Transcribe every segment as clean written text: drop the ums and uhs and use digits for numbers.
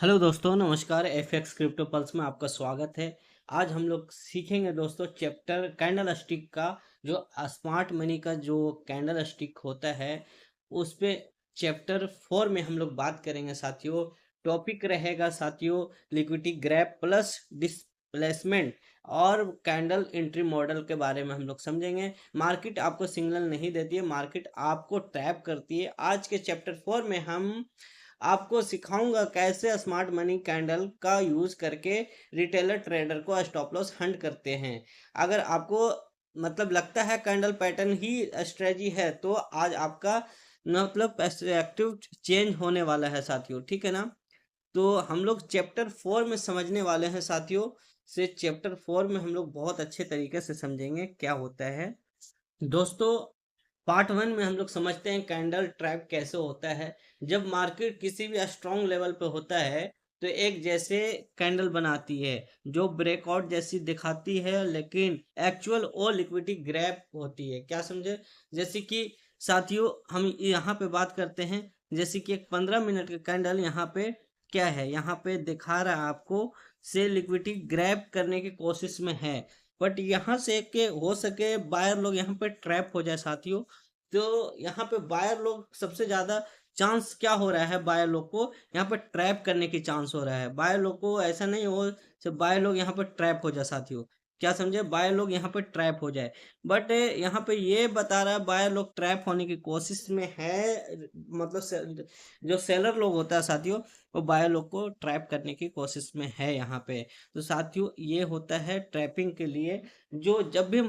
Hello दोस्तों, नमस्कार। FX crypto pulse में आपका स्वागत है। आज हम लोग सीखेंगे दोस्तों चैप्टर कैंडल स्टिक का। जो स्मार्ट मनी का जो कैंडल स्टिक होता है उस पे चैप्टर 4 में हम लोग बात करेंगे साथियों। टॉपिक रहेगा साथियों लिक्विडिटी ग्रैब प्लस डिस्प्लेसमेंट और कैंडल एंट्री मॉडल के बारे में हम लोग समझेंगे। मार्केट आपको सिग्नल नहीं देती है, मार्केट आपको ट्रैप करती है। आज के चैप्टर 4 में हम आपको सिखाऊंगा कैसे स्मार्ट मनी कैंडल का यूज करके रिटेलर ट्रेडर को स्टॉप लॉस हंट करते हैं। अगर आपको लगता है कैंडल पैटर्न ही स्ट्रेटजी है तो आज आपका पर्सपेक्टिव चेंज होने वाला है साथियों, ठीक है ना। तो हम लोग चैप्टर 4 में समझने वाले हैं साथियों। से चैप्टर 4 में हम लोग बहुत अच्छे तरीके से समझेंगे क्या होता है दोस्तों। पार्ट 1 में हम लोग समझते हैं कैंडल ट्रैप कैसे होता है। जब मार्केट किसी भी स्ट्रॉन्ग लेवल पे होता है तो एक जैसे कैंडल बनाती है जो ब्रेकआउट जैसी दिखाती है, लेकिन एक्चुअल और लिक्विडिटी ग्रैप होती है। क्या समझे? जैसे कि साथियों हम यहाँ पे बात करते हैं, जैसे कि एक 15 मिनट का कैंडल यहाँ पे क्या है, यहाँ पे दिखा रहा है आपको से लिक्विडिटी ग्रैब करने की कोशिश में है। बट यहाँ से के हो सके बायर लोग यहाँ पे ट्रैप हो जाए साथियों। तो यहाँ पे बायर लोग सबसे ज्यादा चांस क्या हो रहा है, बायर लोग को यहाँ पे ट्रैप करने की चांस हो रहा है। बायर लोग को ऐसा नहीं हो सिर्फ बायर लोग यहाँ पे ट्रैप हो जाए साथियों। क्या समझे? बायर लोग यहाँ पे ट्रैप हो जाए। बट यहाँ पे ये बता रहा है बायर लोग ट्रैप होने की कोशिश में है। जो सेलर लोग होता है साथियों वो बायर लोग को ट्रैप करने की कोशिश में है यहाँ पे। तो साथियों ये होता है ट्रैपिंग के लिए। जो जब भी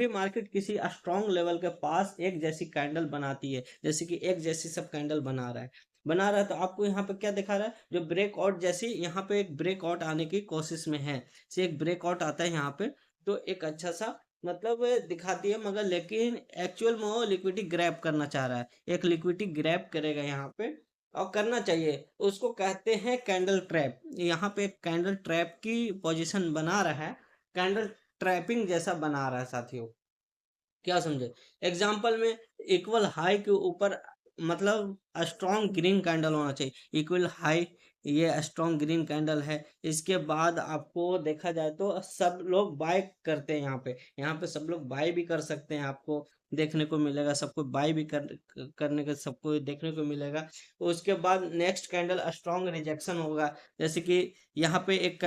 मार्केट किसी स्ट्रॉन्ग लेवल के पास एक जैसी कैंडल बनाती है, जैसे कि एक जैसी सब कैंडल बना रहा है तो आपको यहाँ पे क्या दिखा रहा है, जो ब्रेकआउट जैसी यहाँ पे एक ब्रेकआउट आने की कोशिश में है। से एक ब्रेकआउट आता है यहाँ पे तो एक अच्छा सा दिखाती है, मगर लेकिन एक्चुअल में वो लिक्विडिटी ग्रैब करना चाह रहा है। एक लिक्विडिटी ग्रैब करेगा यहाँ पे और करना चाहिए, उसको कहते हैं कैंडल ट्रैप। यहाँ पे एक कैंडल ट्रैप की पोजीशन बना रहा है, कैंडल ट्रैपिंग जैसा बना रहा है साथियों। क्या समझे? एग्जाम्पल में इक्वल हाई के ऊपर स्ट्रॉन्ग ग्रीन कैंडल होना चाहिए। इक्वल हाई ये स्ट्रॉन्ग ग्रीन कैंडल है। इसके बाद आपको देखा जाए तो सब लोग बाय करते हैं यहाँ पे सब लोग बाय भी कर सकते हैं। आपको देखने को मिलेगा सबको बाय भी करने का सबको देखने को मिलेगा। उसके बाद नेक्स्ट कैंडल स्ट्रॉन्ग रिजेक्शन होगा। जैसे कि यहाँ पे एक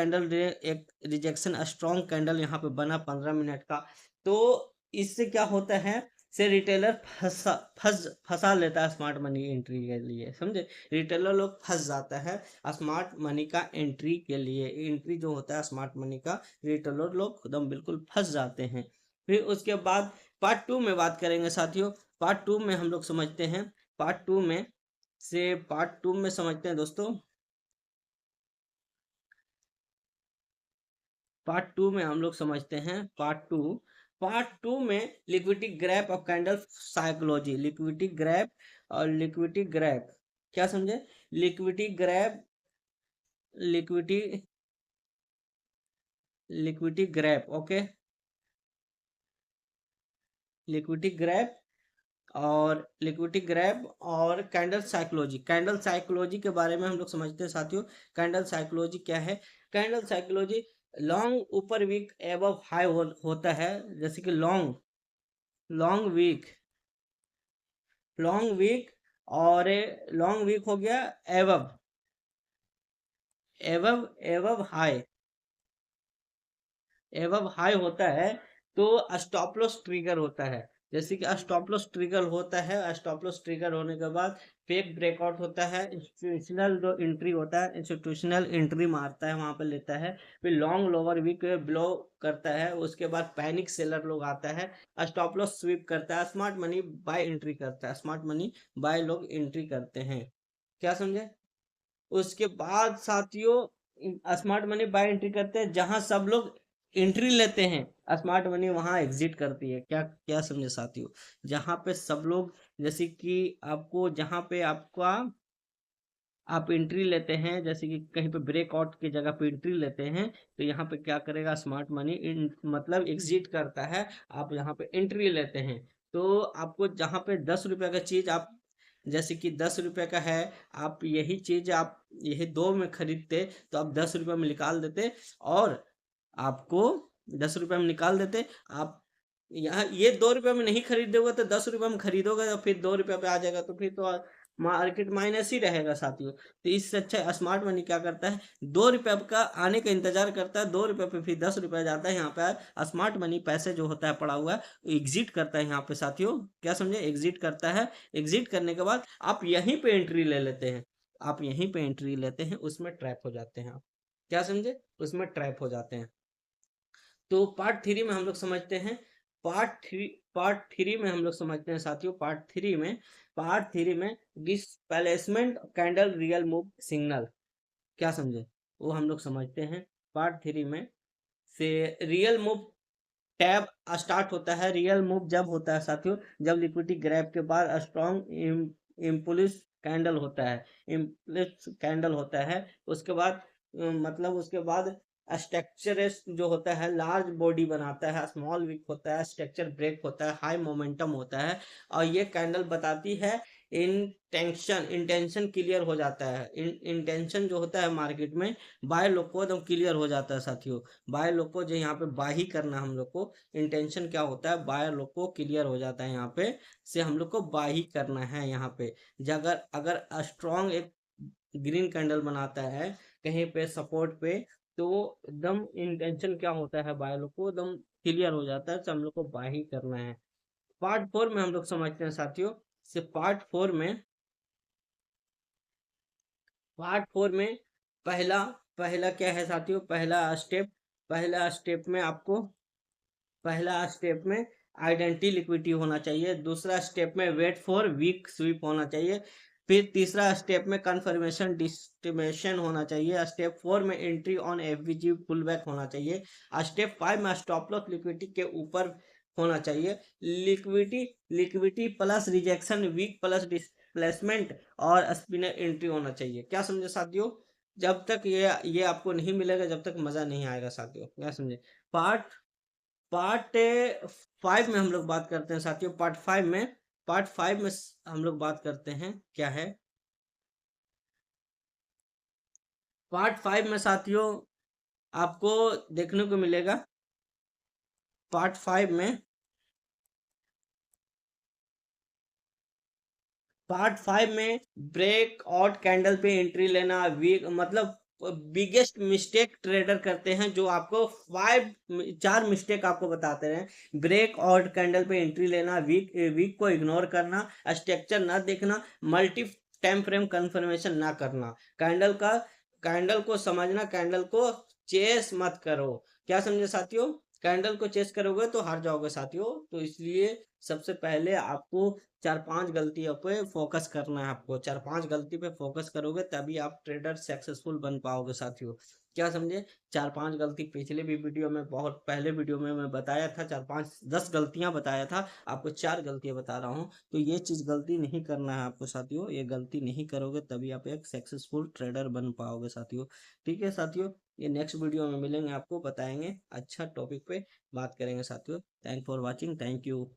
रिजेक्शन स्ट्रॉन्ग कैंडल यहाँ पे बना 15 मिनट का। तो इससे क्या होता है, से रिटेलर फंसा लेता है स्मार्ट मनी एंट्री के लिए, समझे। रिटेलर लोग फंस जाता है स्मार्ट मनी का एंट्री के लिए। एंट्री जो होता है स्मार्ट मनी का, रिटेलर लोग एकदम बिल्कुल फंस जाते हैं। फिर उसके बाद पार्ट 2 में बात करेंगे साथियों। पार्ट 2 में हम लोग समझते हैं, पार्ट टू में समझते हैं दोस्तों। पार्ट 2 में हम लोग समझते हैं पार्ट टू में लिक्विडिटी ग्रैप और कैंडल साइकोलॉजी। लिक्विडिटी ग्रैप और लिक्विडिटी ग्रैप, क्या समझे? Liquidity grab, liquidity liquidity grab, okay. Liquidity grab और कैंडल साइकोलॉजी के बारे में हम लोग समझते हैं साथियों। कैंडल साइकोलॉजी क्या है? कैंडल साइकोलॉजी लॉन्ग ऊपर वीक एबव हाई होता है। जैसे कि लॉन्ग वीक लॉन्ग वीक और लॉन्ग वीक हो गया एवब एवब एवब हाई होता है तो स्टॉप लॉस ट्रिगर होता है। जैसे कि स्टॉप लॉस ट्रिगर होता है, स्टॉप लॉस ट्रिगर होने के बाद फेक ब्रेकआउट होता है। इंस्टीट्यूशनल जो एंट्री होता है, इंस्टीट्यूशनल एंट्री मारता है, वहां पे लेता है। फिर लॉन्ग लोअर वीक ब्लो करता है। उसके बाद पैनिक सेलर लोग आता है, स्टॉप लॉस स्वीप करता है, स्मार्ट मनी बाय एंट्री करता है। स्मार्ट मनी बाय लोग एंट्री करते हैं। क्या समझे? उसके बाद साथियों स्मार्ट मनी बाय एंट्री करते हैं, जहां सब लोग एंट्री लेते हैं स्मार्ट मनी वहां एग्जिट करती है। क्या क्या समझे साथियों? जहां पे सब लोग, जैसे कि आपको जहां पे आपका आप एंट्री लेते हैं, जैसे कि कहीं पे ब्रेकआउट की जगह पे एंट्री लेते हैं, तो यहाँ पे क्या करेगा स्मार्ट मनी एग्जिट करता है। आप यहाँ पे एंट्री लेते हैं तो आपको जहाँ पे 10 रुपए का चीज आप जैसे कि 10 रुपए का है, आप यही चीज आप यही 2 में खरीदते तो आप 10 रुपए में निकाल देते, और आपको 10 रुपए में निकाल देते आप। यहाँ ये 2 रुपए में नहीं खरीदोगे तो 10 रुपए में खरीदोगे तो फिर 2 रुपए पे आ जाएगा, तो फिर तो मार्केट माइनस ही रहेगा साथियों। तो इससे अच्छा स्मार्ट मनी क्या करता है, 2 रुपए का आने का इंतजार करता है, 2 रुपए पे फिर 10 रुपए जाता है। यहाँ पे स्मार्ट मनी पैसे जो होता है पड़ा हुआ है एग्जिट करता है यहाँ पे साथियों। क्या समझे, एग्जिट करता है। एग्जिट करने के बाद आप यहीं पे एंट्री ले लेते हैं, आप यहीं पे एंट्री लेते हैं, उसमें ट्रैप हो जाते हैं आप। क्या समझे, उसमें ट्रैप हो जाते हैं। तो पार्ट 3 में हम लोग समझते हैं, पार्ट थ्री में हम लोग समझते हैं साथियों, पार्ट थ्री में displacement candle real move signal. क्या समझे, वो हम लोग समझते हैं पार्ट 3 में। से रियल मूव टैब स्टार्ट होता है। रियल मूव जब होता है साथियों, जब लिक्विडिटी ग्रैब के बाद स्ट्रॉन्ग इम्पल्स कैंडल होता है, इम्पल्स कैंडल होता है। उसके बाद मतलब उसके बाद स्ट्रक्चर जो होता है लार्ज बॉडी बनाता है, स्मॉल वीक होता है, स्ट्रक्चर ब्रेक होता है, हाई मोमेंटम होता है। और ये कैंडल बताती है इंटेंशन क्लियर हो जाता है। इंटेंशन जो होता है मार्केट में बाय लोग को एकदम क्लियर हो जाता है साथियों। बाय लोग को जो यहाँ पे बाय ही करना है हम लोग को, इंटेंशन क्या होता है, बाय लोग को क्लियर हो जाता है यहाँ पे, से हम लोग को बाय ही करना है यहाँ पे। अगर अगर स्ट्रॉन्ग एक ग्रीन कैंडल बनाता है कहीं पे सपोर्ट पे, तो एकदम इंटेंशन क्या होता है, बाय लोग को एकदम क्लियर हो जाता है, तो हम लोग को बाय ही करना है। पार्ट 4 में हम लोग समझते हैं साथियों, से पार्ट 4 में पहला पहला क्या है साथियों, पहला स्टेप में आपको, पहला स्टेप में आइडेंटिटी लिक्विडिटी होना चाहिए। दूसरा स्टेप में वेट फॉर वीक स्वीप होना चाहिए। फिर तीसरा स्टेप में कंफर्मेशन डिस्टिमेशन होना चाहिए। स्टेप 4 में entry on FVG pull back होना चाहिए। स्टेप 5 में स्टॉप लॉस लिक्विडिटी के ऊपर होना चाहिए। Liquidity liquidity plus rejection wick plus displacement और स्पिनर एंट्री होना चाहिए। क्या समझे साथियों, जब तक ये आपको नहीं मिलेगा जब तक मजा नहीं आएगा साथियों। क्या समझे। पार्ट पार्ट 5 में हम लोग बात करते हैं साथियों। पार्ट 5 में हम लोग बात करते हैं क्या है, पार्ट 5 में साथियों आपको देखने को मिलेगा। पार्ट 5 में पार्ट 5 में ब्रेक आउट कैंडल पे एंट्री लेना, वीक मतलब बिगेस्ट मिस्टेक ट्रेडर करते हैं, जो आपको 4 मिस्टेक आपको बताते हैं। ब्रेक आउट कैंडल पे एंट्री लेना, वीक वीक को इग्नोर करना, स्ट्रक्चर ना देखना, मल्टी टाइम फ्रेम कंफर्मेशन ना करना, कैंडल को समझना, कैंडल को चेस मत करो। क्या समझे साथियों, कैंडल को चेस करोगे तो हार जाओगे साथियों। तो इसलिए सबसे पहले आपको 4-5 गलतियों पे फोकस करना है। आपको 4-5 गलती पे फोकस करोगे तभी आप ट्रेडर सक्सेसफुल बन पाओगे साथियों। क्या समझे, 4-5 गलती पिछले भी वीडियो में, बहुत पहले वीडियो में मैं बताया था, 4-5-10 गलतियां बताया था, आपको 4 गलतियां बता रहा हूँ। तो ये चीज गलती नहीं करना है आपको साथियों, ये गलती नहीं करोगे तभी आप एक सक्सेसफुल ट्रेडर बन पाओगे साथियों। ठीक है साथियों, ये नेक्स्ट वीडियो में मिलेंगे, आपको बताएंगे, अच्छा टॉपिक पे बात करेंगे साथियों। Thank for watching, thank you.